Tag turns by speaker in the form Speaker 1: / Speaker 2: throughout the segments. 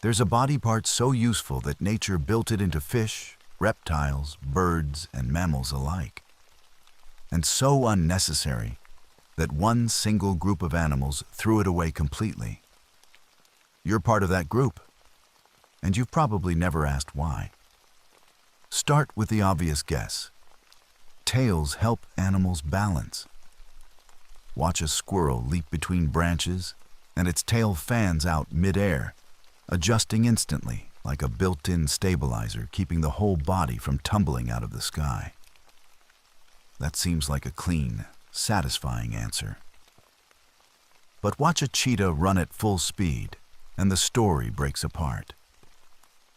Speaker 1: There's a body part so useful that nature built it into fish, reptiles, birds, and mammals alike. And so unnecessary that one single group of animals threw it away completely. You're part of that group, and you've probably never asked why. Start with the obvious guess. Tails help animals balance. Watch a squirrel leap between branches, and its tail fans out mid-air, adjusting instantly like a built-in stabilizer, keeping the whole body from tumbling out of the sky. That seems like a clean, satisfying answer. But watch a cheetah run at full speed, and the story breaks apart.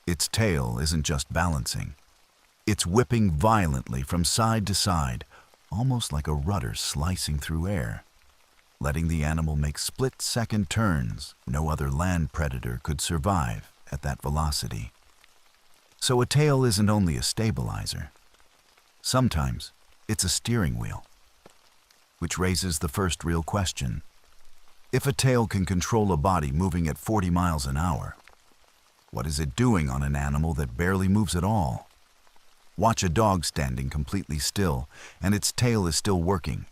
Speaker 1: Its tail isn't just balancing. It's whipping violently from side to side, almost like a rudder slicing through air, letting the animal make split-second turns no other land predator could survive at that velocity. So a tail isn't only a stabilizer. Sometimes it's a steering wheel. Which raises the first real question. If a tail can control a body moving at 40 miles an hour, what is it doing on an animal that barely moves at all? Watch a dog standing completely still, and its tail is still working,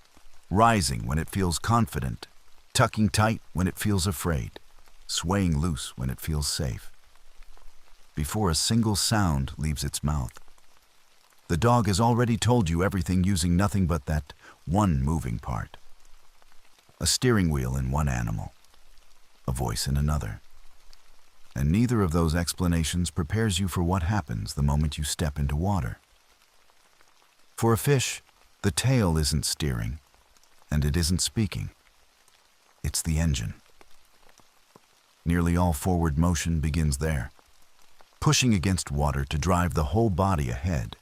Speaker 1: rising when it feels confident, tucking tight when it feels afraid, swaying loose when it feels safe. Before a single sound leaves its mouth, the dog has already told you everything using nothing but that one moving part. A steering wheel in one animal, a voice in another. And neither of those explanations prepares you for what happens the moment you step into water. For a fish, the tail isn't steering, and it isn't speaking. It's the engine. Nearly all forward motion begins there, pushing against water to drive the whole body ahead.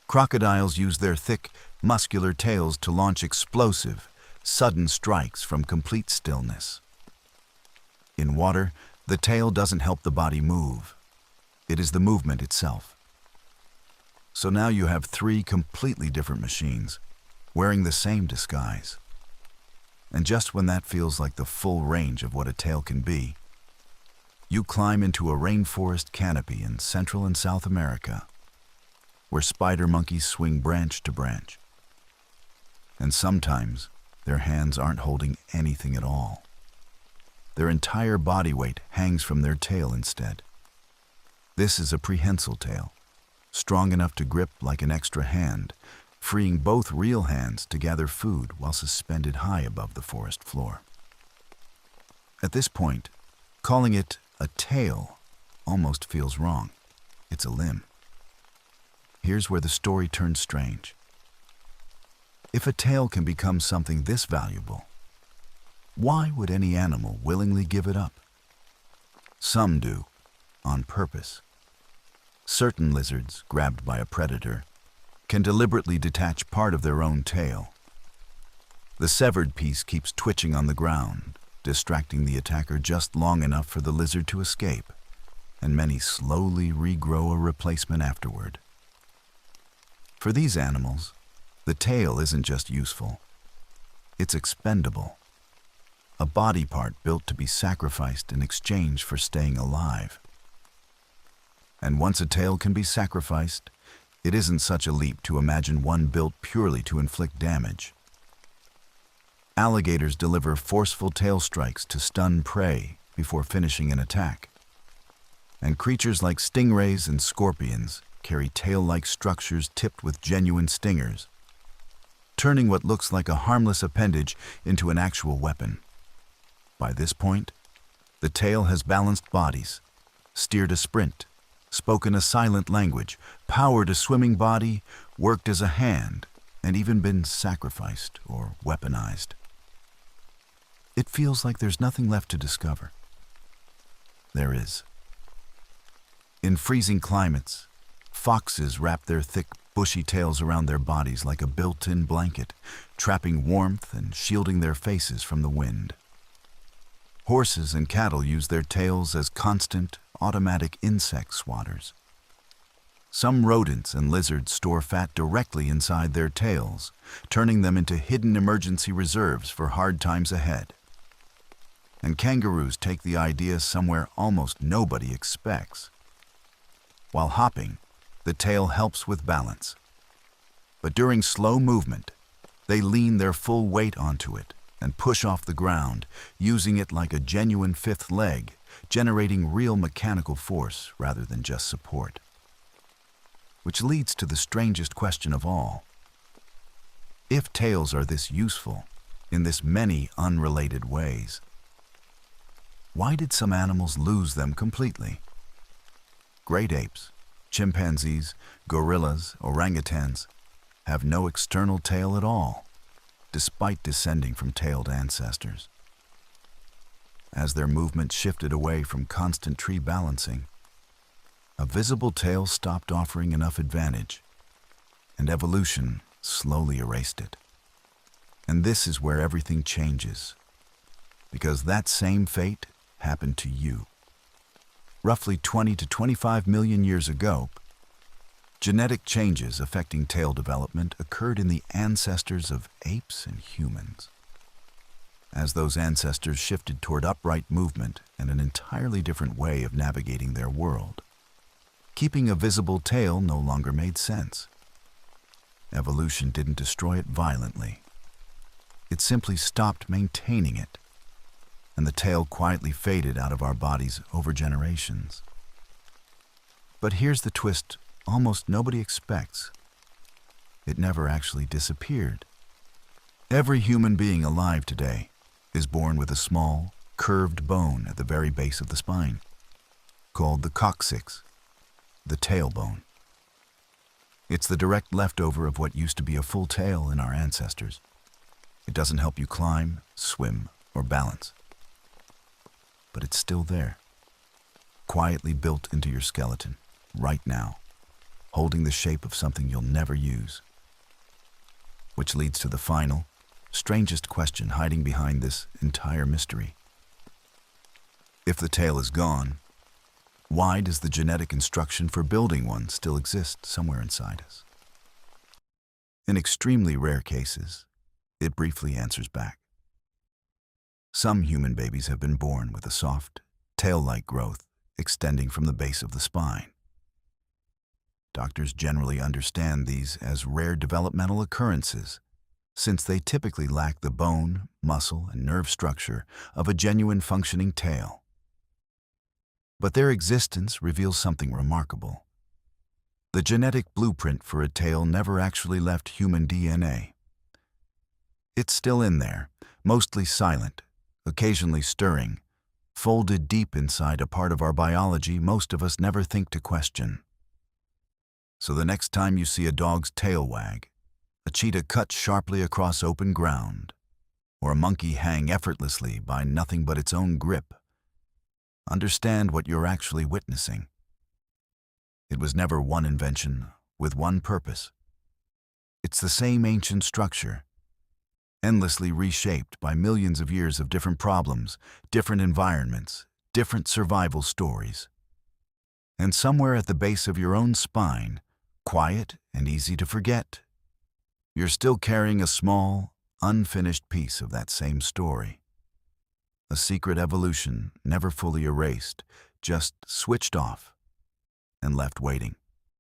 Speaker 1: Crocodiles use their thick, muscular tails to launch explosive, sudden strikes from complete stillness. In water, the tail doesn't help the body move. It is the movement itself. So now you have three completely different machines, wearing the same disguise. And just when that feels like the full range of what a tail can be, you climb into a rainforest canopy in Central and South America, where spider monkeys swing branch to branch. And sometimes their hands aren't holding anything at all. Their entire body weight hangs from their tail instead. This is a prehensile tail, strong enough to grip like an extra hand, freeing both real hands to gather food while suspended high above the forest floor. At this point, calling it a tail almost feels wrong. It's a limb. Here's where the story turns strange. If a tail can become something this valuable, why would any animal willingly give it up? Some do, on purpose. Certain lizards, grabbed by a predator, can deliberately detach part of their own tail. The severed piece keeps twitching on the ground, distracting the attacker just long enough for the lizard to escape, and many slowly regrow a replacement afterward. For these animals, the tail isn't just useful, it's expendable. A body part built to be sacrificed in exchange for staying alive. And once a tail can be sacrificed, it isn't such a leap to imagine one built purely to inflict damage. Alligators deliver forceful tail strikes to stun prey before finishing an attack. And creatures like stingrays and scorpions carry tail-like structures tipped with genuine stingers, turning what looks like a harmless appendage into an actual weapon. By this point, the tail has balanced bodies, steered a sprint, spoken a silent language, powered a swimming body, worked as a hand, and even been sacrificed or weaponized. It feels like there's nothing left to discover. There is. In freezing climates, foxes wrap their thick, bushy tails around their bodies like a built-in blanket, trapping warmth and shielding their faces from the wind. Horses and cattle use their tails as constant, automatic insect swatters. Some rodents and lizards store fat directly inside their tails, turning them into hidden emergency reserves for hard times ahead. And kangaroos take the idea somewhere almost nobody expects. While hopping, the tail helps with balance. But during slow movement, they lean their full weight onto it and push off the ground, using it like a genuine fifth leg, generating real mechanical force rather than just support. Which leads to the strangest question of all. If tails are this useful, in this many unrelated ways, why did some animals lose them completely? Great apes, chimpanzees, gorillas, orangutans have no external tail at all, despite descending from tailed ancestors. As their movement shifted away from constant tree balancing, a visible tail stopped offering enough advantage, and evolution slowly erased it. And this is where everything changes, because that same fate happened to you. Roughly 20 to 25 million years ago, genetic changes affecting tail development occurred in the ancestors of apes and humans. As those ancestors shifted toward upright movement and an entirely different way of navigating their world, keeping a visible tail no longer made sense. Evolution didn't destroy it violently. It simply stopped maintaining it, and the tail quietly faded out of our bodies over generations. But here's the twist almost nobody expects. It never actually disappeared. Every human being alive today is born with a small, curved bone at the very base of the spine, called the coccyx, the tailbone. It's the direct leftover of what used to be a full tail in our ancestors. It doesn't help you climb, swim, or balance. But it's still there, quietly built into your skeleton, right now, holding the shape of something you'll never use. Which leads to the final, strangest question hiding behind this entire mystery. If the tail is gone, why does the genetic instruction for building one still exist somewhere inside us? In extremely rare cases, it briefly answers back. Some human babies have been born with a soft, tail-like growth extending from the base of the spine. Doctors generally understand these as rare developmental occurrences, since they typically lack the bone, muscle, and nerve structure of a genuine functioning tail. But their existence reveals something remarkable. The genetic blueprint for a tail never actually left human DNA. It's still in there, mostly silent, occasionally stirring, folded deep inside a part of our biology most of us never think to question. So the next time you see a dog's tail wag, a cheetah cut sharply across open ground, or a monkey hang effortlessly by nothing but its own grip, understand what you're actually witnessing. It was never one invention with one purpose. It's the same ancient structure, endlessly reshaped by millions of years of different problems, different environments, different survival stories. And somewhere at the base of your own spine, quiet and easy to forget, you're still carrying a small, unfinished piece of that same story. A secret evolution never fully erased, just switched off and left waiting.